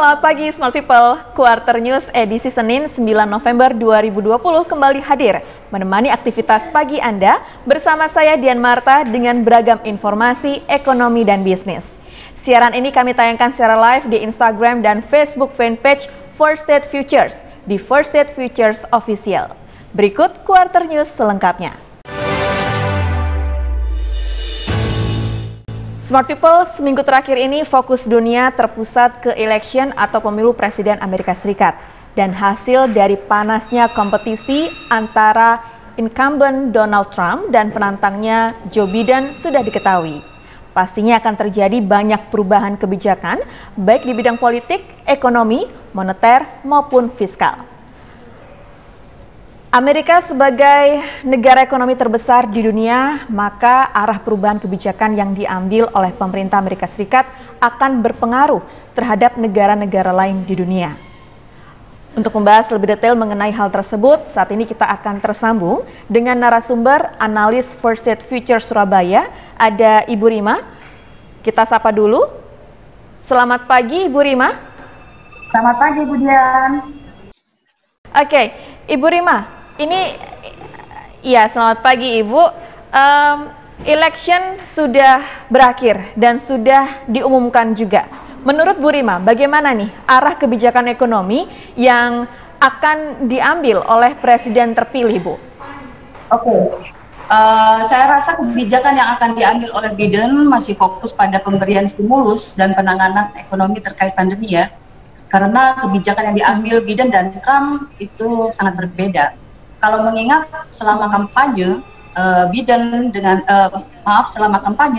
Selamat pagi Smart People, Quarter News edisi Senin 9 November 2020 kembali hadir menemani aktivitas pagi Anda bersama saya Dian Marta dengan beragam informasi, ekonomi, dan bisnis. Siaran ini kami tayangkan secara live di Instagram dan Facebook fanpage First State Futures di First State Futures Official. Berikut Quarter News selengkapnya. Smart People, seminggu terakhir ini fokus dunia terpusat ke election atau pemilu Presiden Amerika Serikat. Dan hasil dari panasnya kompetisi antara incumbent Donald Trump dan penantangnya Joe Biden sudah diketahui. Pastinya akan terjadi banyak perubahan kebijakan, baik di bidang politik, ekonomi, moneter, maupun fiskal. Amerika sebagai negara ekonomi terbesar di dunia, maka arah perubahan kebijakan yang diambil oleh pemerintah Amerika Serikat akan berpengaruh terhadap negara-negara lain di dunia. Untuk membahas lebih detail mengenai hal tersebut, saat ini kita akan tersambung dengan narasumber analis First State Futures Surabaya, ada Ibu Rima. Kita sapa dulu. Selamat pagi Ibu Rima. Selamat pagi Bu Dian. Oke, Ibu Rima. Selamat pagi Ibu. Election sudah berakhir dan sudah diumumkan juga. Menurut Bu Rima, bagaimana nih arah kebijakan ekonomi yang akan diambil oleh Presiden terpilih, Bu? Saya rasa kebijakan yang akan diambil oleh Biden masih fokus pada pemberian stimulus dan penanganan ekonomi terkait pandemi ya. Karena kebijakan yang diambil Biden dan Trump itu sangat berbeda. Kalau mengingat selama kampanye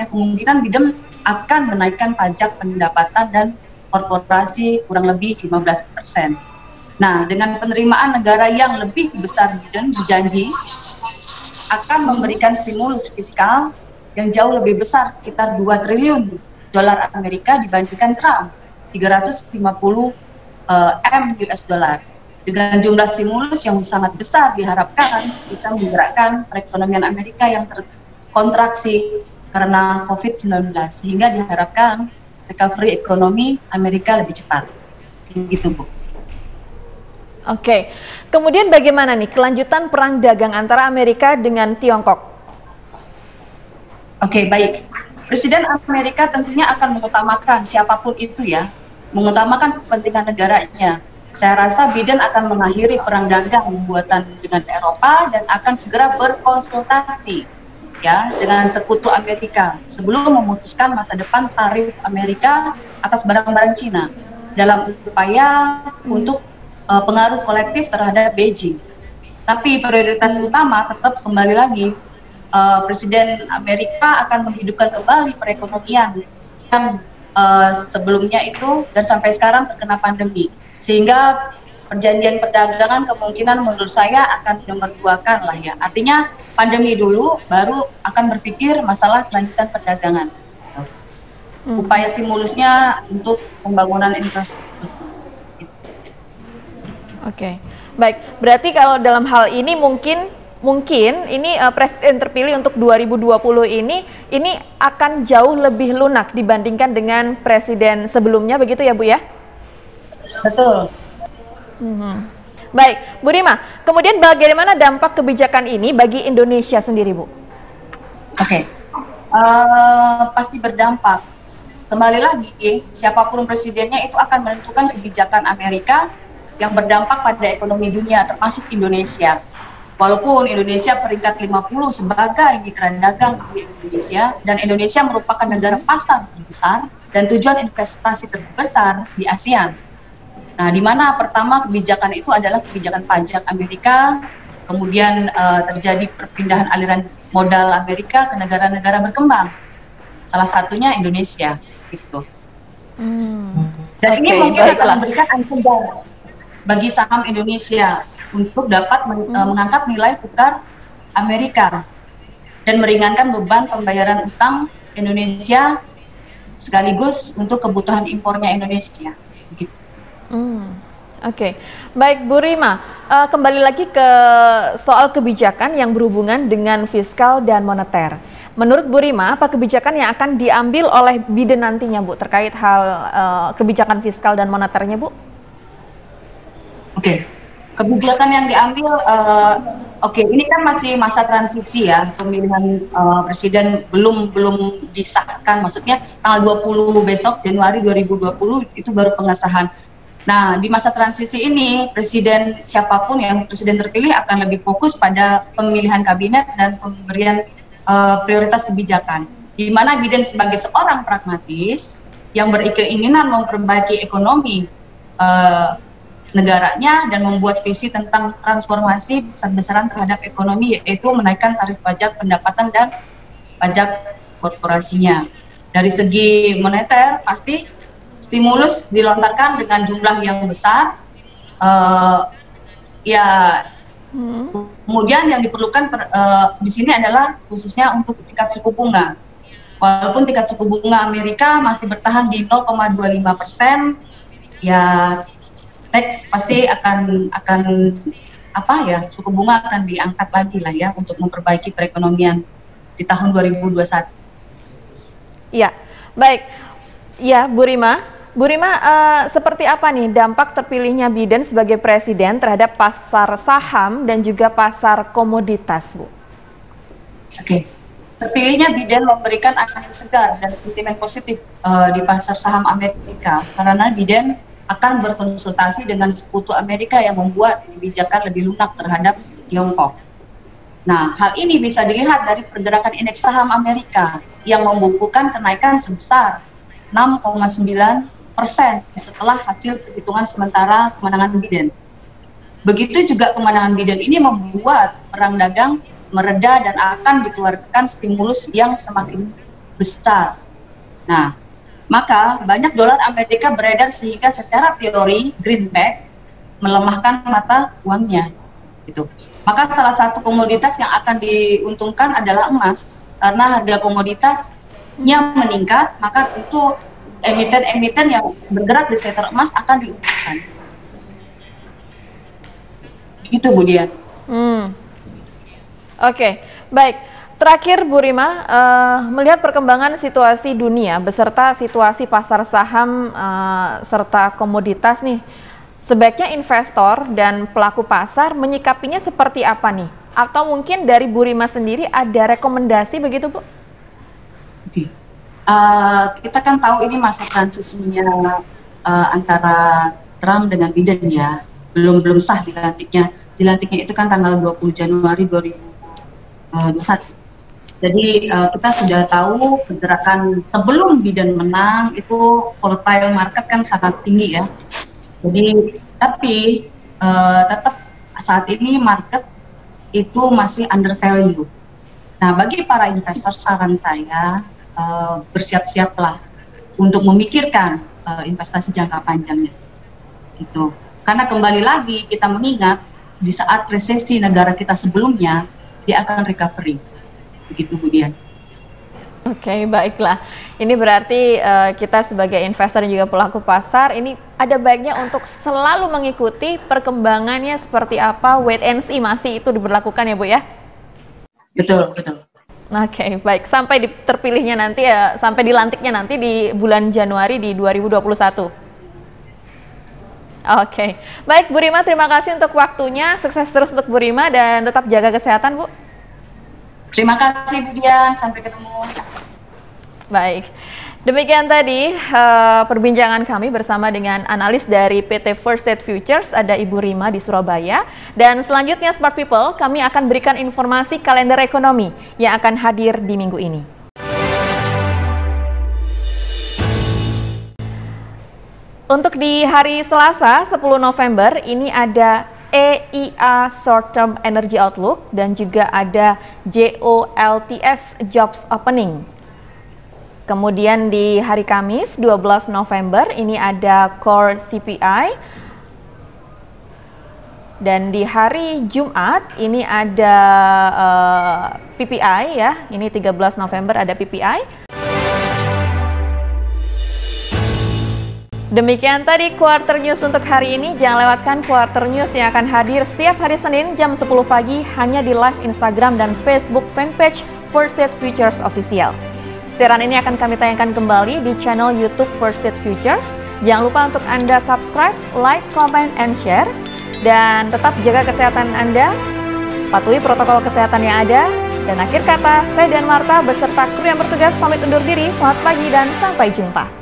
kemungkinan Biden akan menaikkan pajak pendapatan dan korporasi kurang lebih 15%. Nah, dengan penerimaan negara yang lebih besar, Biden berjanji akan memberikan stimulus fiskal yang jauh lebih besar, sekitar 2 triliun dolar Amerika dibandingkan Trump, 350 M US dollar. Dengan jumlah stimulus yang sangat besar diharapkan bisa menggerakkan perekonomian Amerika yang terkontraksi karena COVID-19, sehingga diharapkan recovery ekonomi Amerika lebih cepat. Gitu, Bu. Oke, kemudian bagaimana nih kelanjutan perang dagang antara Amerika dengan Tiongkok? Oke, baik. Presiden Amerika tentunya akan mengutamakan siapapun itu ya, mengutamakan kepentingan negaranya. Saya rasa Biden akan mengakhiri perang dagang buatan dengan Eropa dan akan segera berkonsultasi ya dengan sekutu Amerika sebelum memutuskan masa depan tarif Amerika atas barang-barang Cina dalam upaya untuk pengaruh kolektif terhadap Beijing. Tapi prioritas utama tetap kembali lagi Presiden Amerika akan menghidupkan kembali perekonomian yang sebelumnya itu dan sampai sekarang terkena pandemi. Sehingga perjanjian perdagangan kemungkinan menurut saya akan dinomorduakan lah ya. Artinya pandemi dulu baru akan berpikir masalah kelanjutan perdagangan. Upaya stimulusnya untuk pembangunan infrastruktur. Oke, baik. Berarti kalau dalam hal ini mungkin ini presiden terpilih untuk 2020 ini akan jauh lebih lunak dibandingkan dengan presiden sebelumnya, begitu ya Bu ya? Betul. Baik, Bu Rima, kemudian bagaimana dampak kebijakan ini bagi Indonesia sendiri, Bu? Pasti berdampak. Kembali lagi, siapapun presidennya itu akan menentukan kebijakan Amerika yang berdampak pada ekonomi dunia, termasuk Indonesia. Walaupun Indonesia peringkat 50 sebagai mitra dagang di Indonesia, dan Indonesia merupakan negara pasar terbesar dan tujuan investasi terbesar di ASEAN. Nah, di mana pertama kebijakan itu adalah kebijakan pajak Amerika, kemudian terjadi perpindahan aliran modal Amerika ke negara-negara berkembang. Salah satunya Indonesia, gitu. Dan ini mungkin akan memberikan angin baru bagi saham Indonesia untuk dapat mengangkat nilai tukar Amerika dan meringankan beban pembayaran utang Indonesia sekaligus untuk kebutuhan impornya Indonesia. Gitu. Oke. Baik Bu Rima, kembali lagi ke soal kebijakan yang berhubungan dengan fiskal dan moneter. menurut Bu Rima, apa kebijakan yang akan diambil oleh Biden nantinya, Bu, terkait hal kebijakan fiskal dan moneternya, Bu? Oke, kebijakan yang diambil, ini kan masih masa transisi ya, pemilihan presiden belum disahkan, maksudnya tanggal 20 besok Januari 2020 itu baru pengesahan. Nah, di masa transisi ini presiden siapapun yang presiden terpilih akan lebih fokus pada pemilihan kabinet dan pemberian prioritas kebijakan. Di mana Biden sebagai seorang pragmatis yang berkeinginan memperbaiki ekonomi negaranya dan membuat visi tentang transformasi besar-besaran terhadap ekonomi, yaitu menaikkan tarif pajak pendapatan dan pajak korporasinya. Dari segi moneter, pasti stimulus dilontarkan dengan jumlah yang besar, kemudian yang diperlukan di sini adalah khususnya untuk tingkat suku bunga. Walaupun tingkat suku bunga Amerika masih bertahan di 0,25%, ya next pasti akan suku bunga akan diangkat lagi lah ya untuk memperbaiki perekonomian di tahun 2021. Ya, baik. Ya, Bu Rima, seperti apa nih dampak terpilihnya Biden sebagai presiden terhadap pasar saham dan juga pasar komoditas, Bu? Oke. Terpilihnya Biden memberikan angin segar dan sentimen positif di pasar saham Amerika karena Biden akan berkonsultasi dengan sekutu Amerika yang membuat kebijakan lebih lunak terhadap Tiongkok. Nah, hal ini bisa dilihat dari pergerakan indeks saham Amerika yang membukukan kenaikan sebesar 6,9% setelah hasil perhitungan sementara kemenangan Biden. Begitu juga kemenangan Biden ini membuat perang dagang mereda dan akan dikeluarkan stimulus yang semakin besar. Nah, maka banyak dolar Amerika beredar sehingga secara teori greenback melemahkan mata uangnya. Gitu. Maka salah satu komoditas yang akan diuntungkan adalah emas karena harga komoditasnya meningkat, maka tentu emiten-emiten yang bergerak di sektor emas akan diuntungkan. Gitu, Bu Dian. Oke, baik. Terakhir, Bu Rima, melihat perkembangan situasi dunia beserta situasi pasar saham serta komoditas nih, sebaiknya investor dan pelaku pasar menyikapinya seperti apa nih? Atau mungkin dari Bu Rima sendiri ada rekomendasi begitu, Bu? Oke. Kita kan tahu ini masa transisinya antara Trump dengan Biden ya, belum sah dilantiknya. Dilantiknya itu kan tanggal 20 Januari 2021. Jadi kita sudah tahu pergerakan sebelum Biden menang itu volatile market kan sangat tinggi ya. Jadi tapi tetap saat ini market itu masih under value. Nah, bagi para investor saran saya bersiap-siaplah untuk memikirkan investasi jangka panjangnya. Gitu. Karena kembali lagi kita mengingat di saat resesi negara kita sebelumnya dia akan recovery. Begitu, Bu Dian. Oke, baiklah. Ini berarti kita sebagai investor dan juga pelaku pasar ini ada baiknya untuk selalu mengikuti perkembangannya seperti apa, wait and see masih itu diberlakukan ya, Bu ya? Betul, betul. Oke, baik. Sampai terpilihnya nanti ya, sampai dilantiknya nanti di bulan Januari di 2021. Oke, baik Bu Rima, terima kasih untuk waktunya. Sukses terus untuk Bu Rima dan tetap jaga kesehatan, Bu. Terima kasih, Bu Dian. Sampai ketemu. Baik, demikian tadi perbincangan kami bersama dengan analis dari PT First State Futures, ada Ibu Rima di Surabaya. Dan selanjutnya Smart People, kami akan berikan informasi kalender ekonomi yang akan hadir di minggu ini. Untuk di hari Selasa 10 November ini ada EIA Short Term Energy Outlook dan juga ada JOLTS Jobs Opening. Kemudian di hari Kamis 12 November ini ada Core CPI. Dan di hari Jumat ini ada PPI ya, ini 13 November ada PPI. Demikian tadi Quarter News untuk hari ini. Jangan lewatkan Quarter News yang akan hadir setiap hari Senin jam 10 pagi hanya di live Instagram dan Facebook fanpage First State Futures Official. Siaran ini akan kami tayangkan kembali di channel YouTube First State Futures. Jangan lupa untuk Anda subscribe, like, comment, and share. Dan tetap jaga kesehatan Anda, patuhi protokol kesehatan yang ada. Dan akhir kata, saya dan Marta beserta kru yang bertugas pamit undur diri. Selamat pagi dan sampai jumpa.